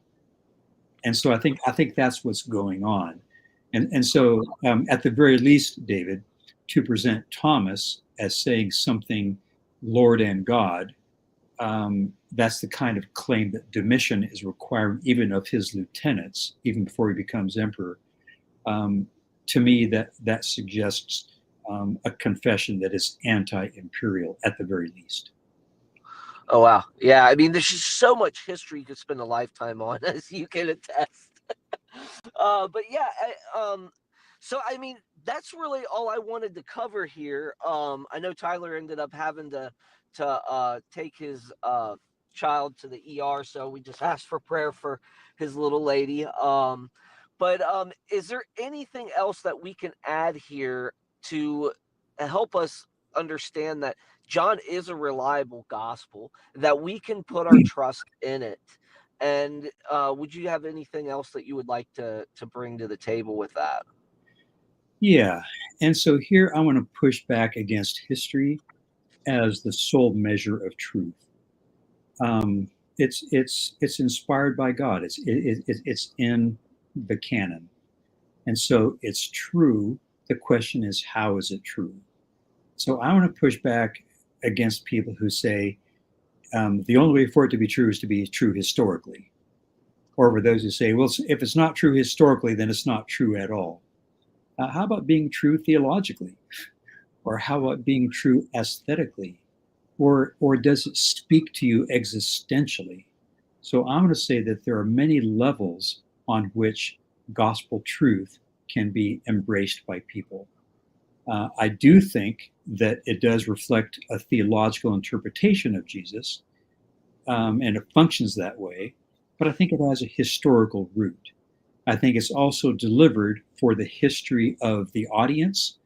And so I think that's what's going on. And so at the very least, David, to present Thomas as saying something Lord and God, that's the kind of claim that Domitian is requiring even of his lieutenants, even before he becomes emperor. To me, that suggests a confession that is anti-imperial at the very least.
Oh, wow. Yeah, I mean, there's just so much history you could spend a lifetime on, as you can attest. But yeah, so I mean, that's really all I wanted to cover here. I know Tyler ended up having to take his child to the ER, so we just asked for prayer for his little lady. But is there anything else that we can add here to help us understand that John is a reliable gospel, that we can put our trust in it? And would you have anything else that you would like to bring to the table with that?
Yeah, and so here I want to push back against history as the sole measure of truth. It's inspired by God. It's in the canon, and so it's true. The question is, how is it true? So I want to push back against people who say the only way for it to be true is to be true historically, or for those who say, well, if it's not true historically, then it's not true at all. How about being true theologically? Or how about being true aesthetically? Or does it speak to you existentially? So I'm going to say that there are many levels on which gospel truth can be embraced by people. I do think that it does reflect a theological interpretation of Jesus, and it functions that way, but I think it has a historical root. I think it's also delivered for the history of the audience,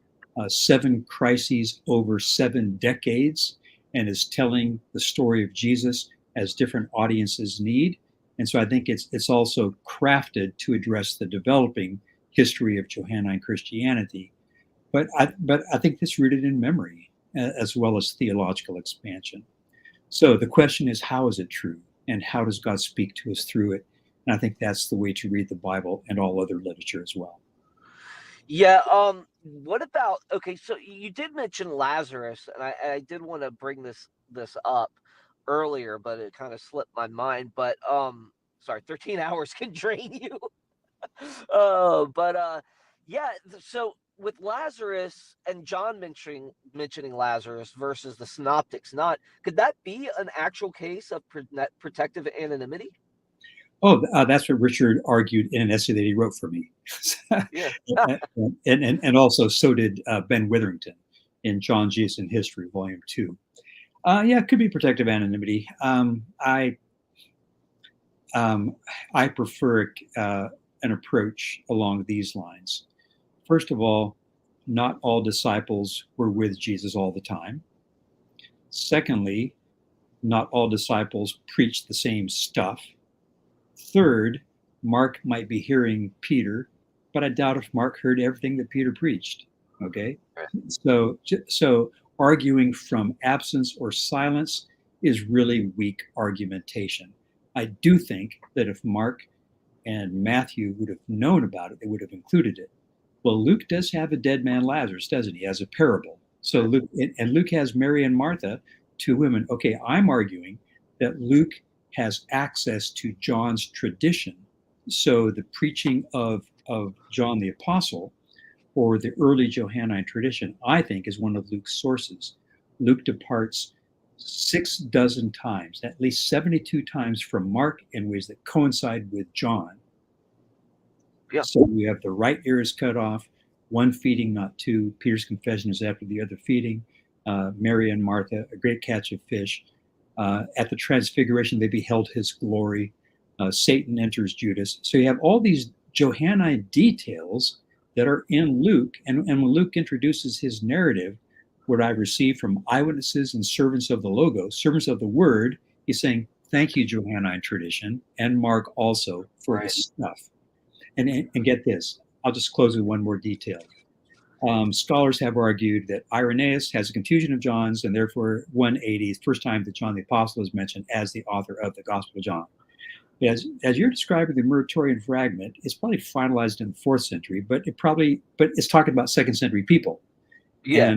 7 crises over 7 decades, and is telling the story of Jesus as different audiences need. And so I think it's also crafted to address the developing history of Johannine Christianity. But I think it's rooted in memory as well as theological expansion. So the question is, how is it true? And how does God speak to us through it? And I think that's the way to read the Bible and all other literature as well.
Yeah. What about, okay, so you did mention Lazarus, and I did want to bring this up earlier, but it kind of slipped my mind. But sorry, 13 hours can drain you. Yeah. So with Lazarus and John mentioning Lazarus versus the synoptics, could that be an actual case of protective anonymity?
Oh, that's what Richard argued in an essay that he wrote for me.
Yeah.
and also so did Ben Witherington in John Jesus in History, Volume 2. Yeah, it could be protective anonymity. I prefer an approach along these lines. First of all, not all disciples were with Jesus all the time. Secondly, not all disciples preached the same stuff. Third, Mark might be hearing Peter, but I doubt if Mark heard everything that Peter preached. Okay, so arguing from absence or silence is really weak argumentation. I do think that if Mark and Matthew would have known about it, they would have included it. Well, Luke does have a dead man Lazarus, doesn't he, as a parable? So Luke has Mary and Martha, 2 women. Okay, I'm arguing that Luke has access to John's tradition. So the preaching of John the Apostle, or the early Johannine tradition, I think is one of Luke's sources. Luke departs 6 times, at least 72 times from Mark in ways that coincide with John. Yeah. So we have the right ear is cut off, 1 feeding, not 2. Peter's confession is after the other feeding. Mary and Martha, a great catch of fish. At the transfiguration, they beheld his glory. Satan enters Judas. So you have all these Johannine details that are in Luke. And when Luke introduces his narrative, what I received from eyewitnesses and servants of the Logos, servants of the Word, he's saying, thank you, Johannine tradition, and Mark also for this stuff. And get this, I'll just close with one more detail. Scholars have argued that Irenaeus has a confusion of John's, and therefore 180 is the first time that John the Apostle is mentioned as the author of the Gospel of John. As you're describing the Muratorian fragment, it's probably finalized in the 4th century, but it's talking about 2nd century people. Yeah.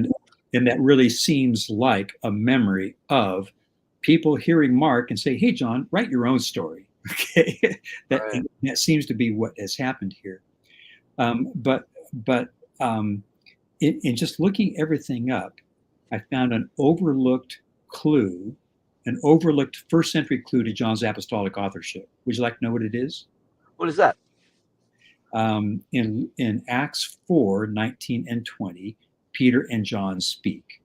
And that really seems like a memory of people hearing Mark and say, "Hey, John, write your own story." Okay, that seems to be what has happened here. But in just looking everything up, I found an overlooked clue, an overlooked first century clue to John's apostolic authorship. Would you like to know what it is?
What is that?
In Acts 4:19 and 20, Peter and John speak.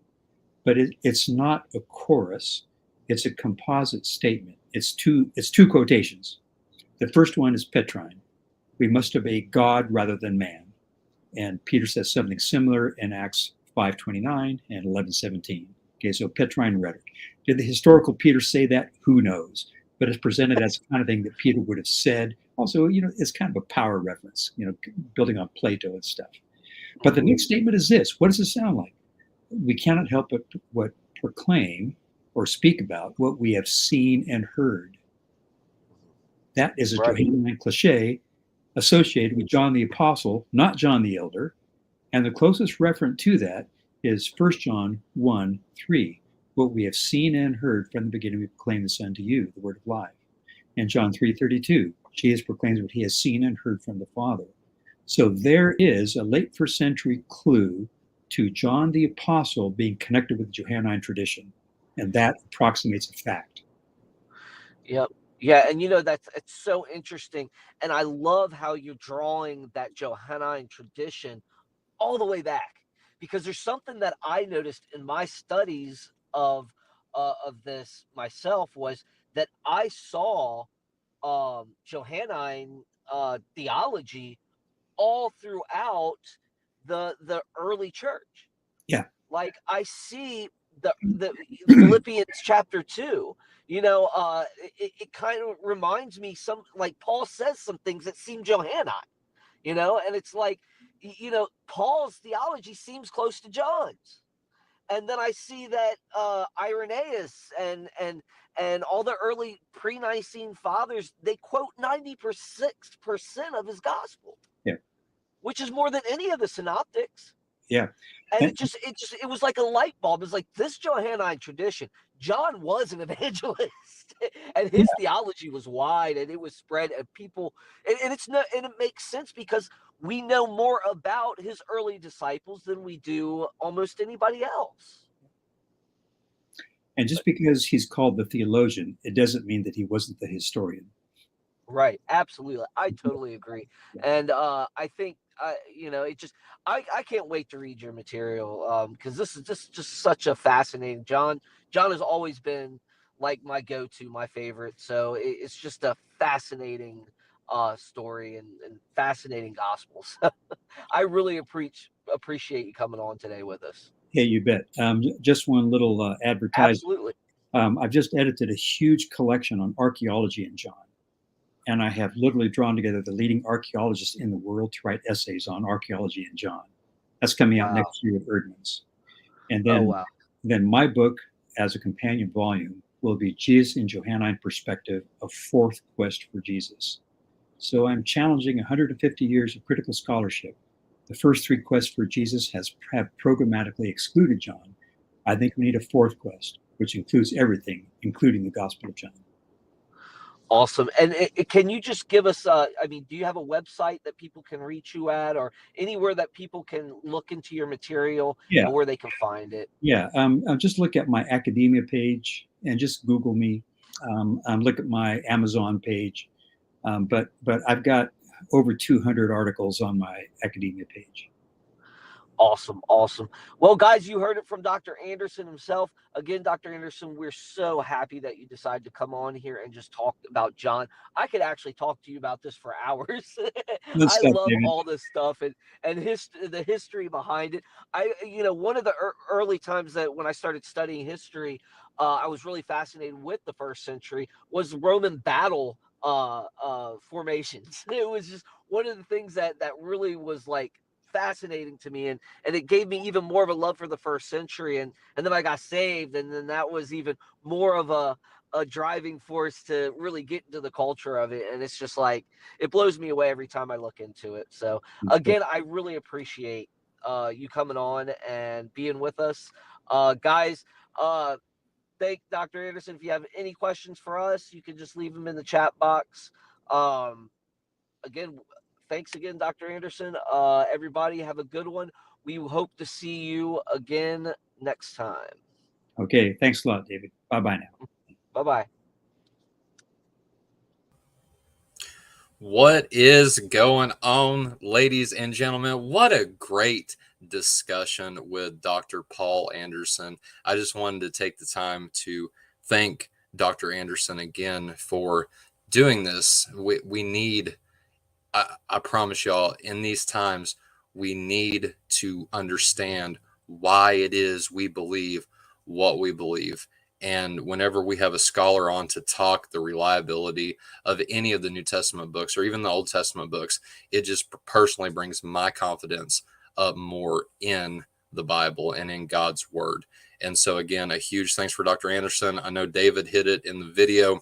But it's not a chorus, it's a composite statement. It's two quotations. The first one is Petrine. We must obey God rather than man. And Peter says something similar in Acts 5:29 and 11:17. Okay, so Petrine rhetoric. Did the historical Peter say that? Who knows? But it's presented as the kind of thing that Peter would have said. Also, it's kind of a power reference, building on Plato and stuff. But the next statement is this. What does it sound like? We cannot help but proclaim or speak about what we have seen and heard. That is a Johannine cliche associated with John the Apostle, not John the Elder. And the closest reference to that is 1 John 1:3. What we have seen and heard from the beginning, we proclaim the Son to you, the word of life. And John 3:32, Jesus proclaims what he has seen and heard from the Father. So there is a late first century clue to John the Apostle being connected with the Johannine tradition. And that approximates a fact.
Yep. Yeah, and it's so interesting. And I love how you're drawing that Johannine tradition all the way back, because there's something that I noticed in my studies of this myself, was that I saw Johannine theology all throughout the early church.
Yeah.
Like I see the Philippians chapter 2, it kind of reminds me like Paul says some things that seem Johannine, and it's like, Paul's theology seems close to John's. And then I see that Irenaeus and all the early pre-Nicene fathers, they quote 96% of his gospel.
Yeah.
Which is more than any of the synoptics.
Yeah.
And it was like a light bulb. It's like this Johannine tradition. John was an evangelist, and his theology was wide, and it was spread, and people, and it makes sense because we know more about his early disciples than we do almost anybody else.
And just because he's called the theologian, it doesn't mean that he wasn't the historian.
Right. Absolutely. I totally agree. And I think, I can't wait to read your material because this is just such a fascinating. John has always been like my go-to, my favorite. So it's just a fascinating story and fascinating gospels. I really appreciate you coming on today with us.
Yeah, you bet. Just one little advertisement.
Absolutely.
I've just edited a huge collection on archaeology in John. And I have literally drawn together the leading archaeologists in the world to write essays on archaeology in John. That's coming out next year at Erdman's. And then my book, as a companion volume, will be Jesus in Johannine Perspective, A Fourth Quest for Jesus. So I'm challenging 150 years of critical scholarship. The first three quests for Jesus have programmatically excluded John. I think we need a fourth quest, which includes everything, including the Gospel of John.
Awesome. And can you just give us, do you have a website that people can reach you at, or anywhere that people can look into your material and where they can find it?
Yeah. Just look at my academia page and just Google me. Look at my Amazon page. But I've got over 200 articles on my academia page.
Awesome. Well, guys, you heard it from Dr. Anderson himself. Again, Dr. Anderson, we're so happy that you decided to come on here and just talk about John. I could actually talk to you about this for hours. I love all this stuff and the history behind it. One of the early times that when I started studying history, I was really fascinated with the first century was Roman battle formations. It was just one of the things that really was like fascinating to me, and it gave me even more of a love for the first century, and then I got saved, and then that was even more of a driving force to really get into the culture of it, and it's just like it blows me away every time I look into it. So again, I really appreciate you coming on and being with us, guys. thank Dr. Anderson. If you have any questions for us, you can just leave them in the chat box. Again, thanks again, Dr. Anderson. Everybody have a good one. We hope to see you again next time.
Okay. Thanks a lot, David. Bye-bye now.
Bye-bye.
What is going on, ladies and gentlemen? What a great discussion with Dr. Paul Anderson. I just wanted to take the time to thank Dr. Anderson again for doing this. We need, I promise y'all, in these times, we need to understand why it is we believe what we believe. And whenever we have a scholar on to talk the reliability of any of the New Testament books or even the Old Testament books, it just personally brings my confidence up more in the Bible and in God's word. And so again, a huge thanks for Dr. Anderson. I know David hit it in the video.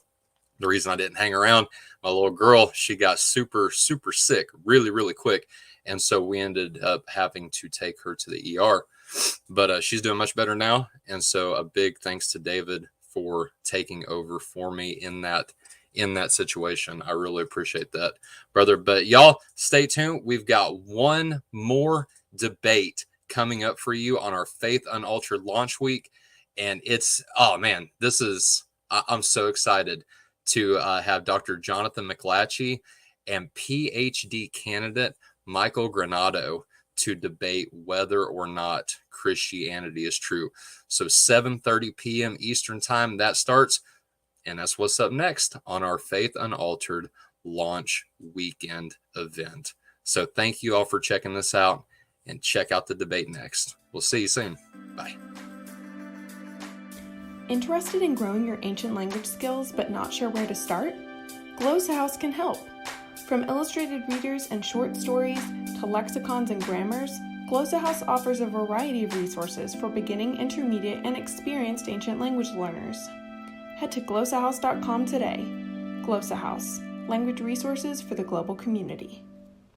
The reason I didn't hang around, my little girl, she got super, super sick really, really quick. And so we ended up having to take her to the ER. But she's doing much better now. And so a big thanks to David for taking over for me in that situation. I really appreciate that, brother. But y'all stay tuned. We've got one more debate coming up for you on our Faith Unaltered launch week. And it's, oh man, I'm so excited to have Dr. Jonathan McLatchie and PhD candidate Michael Granado to debate whether or not Christianity is true. So 7:30 p.m. Eastern time, that starts. And that's what's up next on our Faith Unaltered launch weekend event. So thank you all for checking this out, and check out the debate next. We'll see you soon. Bye.
Interested in growing your ancient language skills but not sure where to start? Glossa House can help. From illustrated readers and short stories to lexicons and grammars, Glossa House offers a variety of resources for beginning, intermediate, and experienced ancient language learners. Head to glossahouse.com today. Glossa House, language resources for the global community.